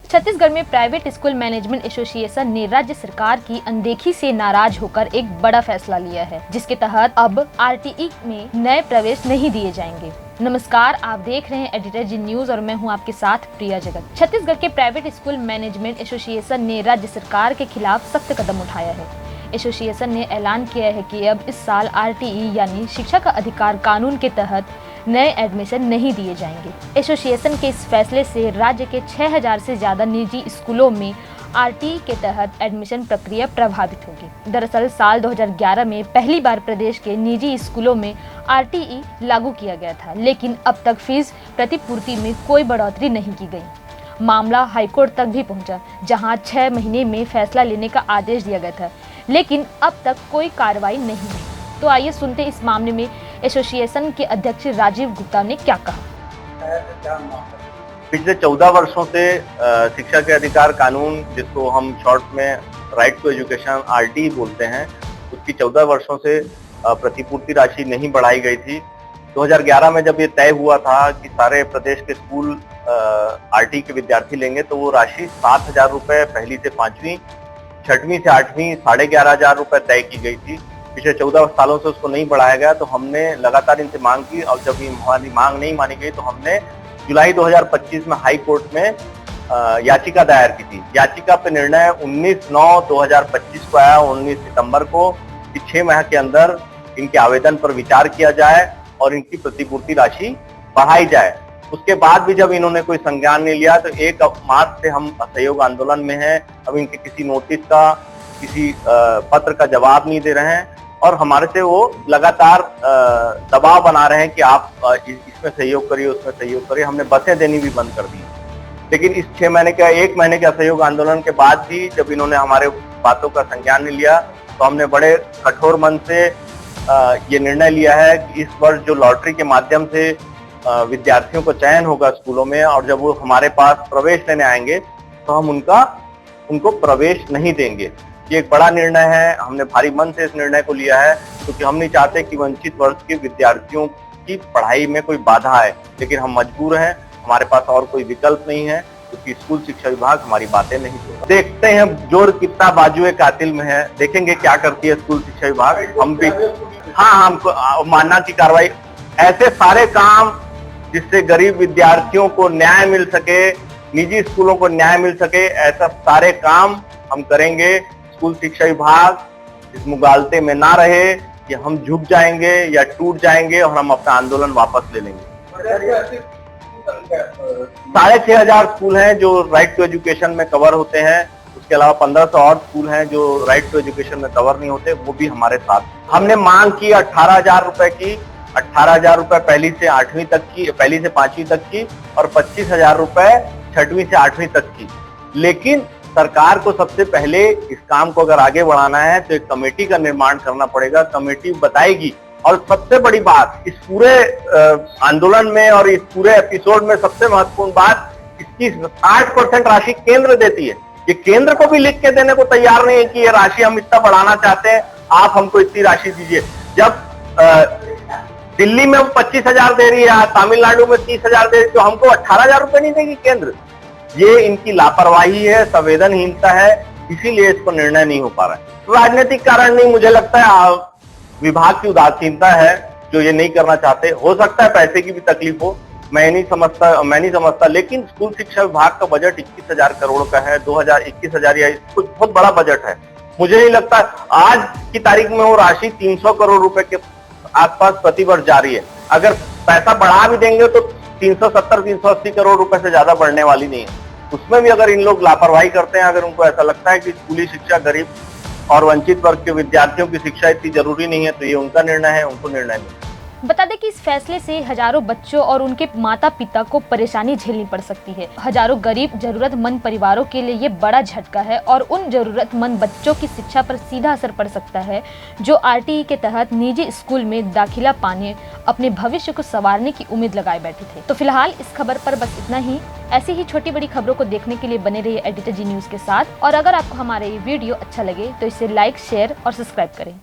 छत्तीसगढ़ में private school management association ने राज्य सरकार की अनदेखी से नाराज होकर एक बड़ा फैसला लिया है, जिसके तहत अब आरटीई में नए प्रवेश नहीं दिए जाएंगे। नमस्कार, आप देख रहे हैं एडिटर जी न्यूज और मैं हूं आपके साथ प्रिया जगत। छत्तीसगढ़ के प्राइवेट स्कूल मैनेजमेंट एसोसिएशन ने राज्य सरकार के खिलाफ सख्त कदम उठाया है। एसोसिएशन ने ऐलान किया है कि अब इस साल आरटीई यानी शिक्षा का अधिकार कानून के तहत नए एडमिशन नहीं दिए जाएंगे। एसोसिएशन के इस फैसले से राज्य के 6000 से ज्यादा निजी स्कूलों में आरटीई के तहत एडमिशन प्रक्रिया प्रभावित होगी। दरअसल साल 2011 में पहली बार प्रदेश के निजी स्कूलों में आरटीई लागू किया गया था, लेकिन अब तक फीस प्रतिपूर्ति में कोई बढ़ोतरी नहीं की गई। मामला हाईकोर्ट तक भी पहुंचा, जहां 6 महीने में फैसला लेने का आदेश दिया गया था, लेकिन अब तक कोई कार्रवाई नहीं हुई। तो आइए सुनते इस मामले में एसोसिएशन के अध्यक्ष राजीव गुप्ता ने क्या कहा। पिछले 14 वर्षों से शिक्षा के अधिकार कानून, जिसको हम शॉर्ट में राइट टू एजुकेशन आरटीई बोलते हैं, उसकी 14 वर्षों से प्रतिपूर्ति राशि नहीं बढ़ाई गई थी। 2011 में जब ये तय हुआ था कि सारे प्रदेश के स्कूल आरटीई के विद्यार्थी लेंगे, तो वो राशि 7,000 रुपए पहली से 5वीं, 6वीं से 8वीं 11,500 रुपए तय की गई थी। पिछले 14 सालों से उसको नहीं बढ़ाया गया, तो हमने लगातार इनसे मांग की और जब हमारी मांग नहीं मानी गई तो हमने जुलाई 2025 में हाई कोर्ट में याचिका दायर की थी। याचिका पे निर्णय 19/9/2025 को आया, 19 सितंबर को, कि 6 माह के अंदर इनके आवेदन पर विचार किया जाए और इनकी प्रतिपूर्ति राशि बढ़ाई जाए। उसके बाद भी जब इन्होंने कोई संज्ञान नहीं लिया, तो 1 मार्च से हम असहयोग आंदोलन में हैं। अब इनके किसी नोटिस का, किसी पत्र का जवाब नहीं दे रहे हैं और हमारे से वो लगातार दबाव बना रहे हैं कि आप इसमें सहयोग करिए, उसमें सहयोग करिए। हमने बसें देनी भी बंद कर दी। लेकिन इस 1 महीने के असहयोग आंदोलन के बाद भी जब इन्होंने हमारे बातों का संज्ञान नहीं लिया, तो हमने बड़े कठोर मन से ये निर्णय लिया है कि इस वर्ष जो लॉटरी के माध्यम से विद्यार्थियों को चयन होगा स्कूलों में, और जब वो हमारे पास प्रवेश लेने आएंगे तो हम उनको प्रवेश नहीं देंगे। ये एक बड़ा निर्णय है। हमने भारी मन से इस निर्णय को लिया है, क्योंकि हम नहीं चाहते कि वंचित वर्ग के विद्यार्थियों की पढ़ाई में कोई बाधा आए, लेकिन हम मजबूर हैं, हमारे पास और कोई विकल्प नहीं है, क्योंकि स्कूल शिक्षा विभाग हमारी बातें नहीं सुनता। देखते हैं जोर कितना बाजुए कातिल में है, देखेंगे क्या करती है स्कूल शिक्षा विभाग। हम भी हमको मानना की कार्रवाई, ऐसे सारे काम जिससे गरीब विद्यार्थियों को न्याय मिल सके, निजी स्कूलों को न्याय मिल सके, ऐसा सारे काम हम करेंगे। स्कूल शिक्षा विभाग इस मुगालते में ना रहे कि हम झुक जाएंगे या टूट जाएंगे और हम अपना आंदोलन वापस ले लेंगे। 6,500 स्कूल हैं जो राइट टू एजुकेशन में कवर होते हैं। उसके अलावा 1500 और स्कूल हैं जो राइट टू एजुकेशन में कवर नहीं होते, वो भी हमारे साथ। हमने मांग की 18,000 रुपए की, 18,000 रुपए पहली से 8वीं तक की, पहली से 5वीं तक की, और 25,000 रुपए 6वीं से 8वीं तक की। लेकिन सरकार को सबसे पहले इस काम को अगर आगे बढ़ाना है तो एक कमेटी का निर्माण करना पड़ेगा। कमेटी बताएगी। और सबसे बड़ी बात इस पूरे आंदोलन में और इस पूरे एपिसोड में सबसे महत्वपूर्ण बात, इसकी 60% राशि केंद्र देती है। ये केंद्र को भी लिख के देने को तैयार नहीं है कि ये राशि हम इतना बढ़ाना चाहते हैं, आप हमको इतनी राशि दीजिए। जब दिल्ली में 25,000 दे रही है, तमिलनाडु में 30,000 दे रही है, तो हमको 18,000 रुपए नहीं देगी केंद्र। ये इनकी लापरवाही है, संवेदनहीनता है, इसीलिए इसको निर्णय नहीं हो पा रहा है। राजनीतिक कारण नहीं, मुझे लगता है विभाग की उदासीनता है जो ये नहीं करना चाहते। हो सकता है पैसे की भी तकलीफ हो, मैं नहीं समझता, लेकिन स्कूल शिक्षा विभाग का बजट 21,000 करोड़ का है। 21,000 या कुछ बहुत बड़ा बजट है। मुझे नहीं लगता आज की तारीख में वो राशि 300 करोड़ रुपए के आसपास प्रतिवर्ष जारी है। अगर पैसा बढ़ा भी देंगे तो 370-380 करोड़ रुपए से ज्यादा बढ़ने वाली नहीं है। उसमें भी अगर इन लोग लापरवाही करते हैं, अगर उनको ऐसा लगता है कि स्कूली शिक्षा गरीब और वंचित वर्ग के विद्यार्थियों की शिक्षा इतनी जरूरी नहीं है, तो ये उनका निर्णय है, उनको निर्णय नहीं। बता दें कि इस फैसले से हजारों बच्चों और उनके माता पिता को परेशानी झेलनी पड़ सकती है। हजारों गरीब जरूरतमंद परिवारों के लिए ये बड़ा झटका है और उन जरूरतमंद बच्चों की शिक्षा पर सीधा असर पड़ सकता है जो आरटीई के तहत निजी स्कूल में दाखिला पाने, अपने भविष्य को संवारने की उम्मीद लगाए बैठे थे। तो फिलहाल इस खबर पर बस इतना ही। ऐसी ही छोटी बड़ी खबरों को देखने के लिए बने रहिए एडिटर जी न्यूज के साथ। और अगर आपको हमारा ये वीडियो अच्छा लगे तो इसे लाइक, शेयर और सब्सक्राइब करें।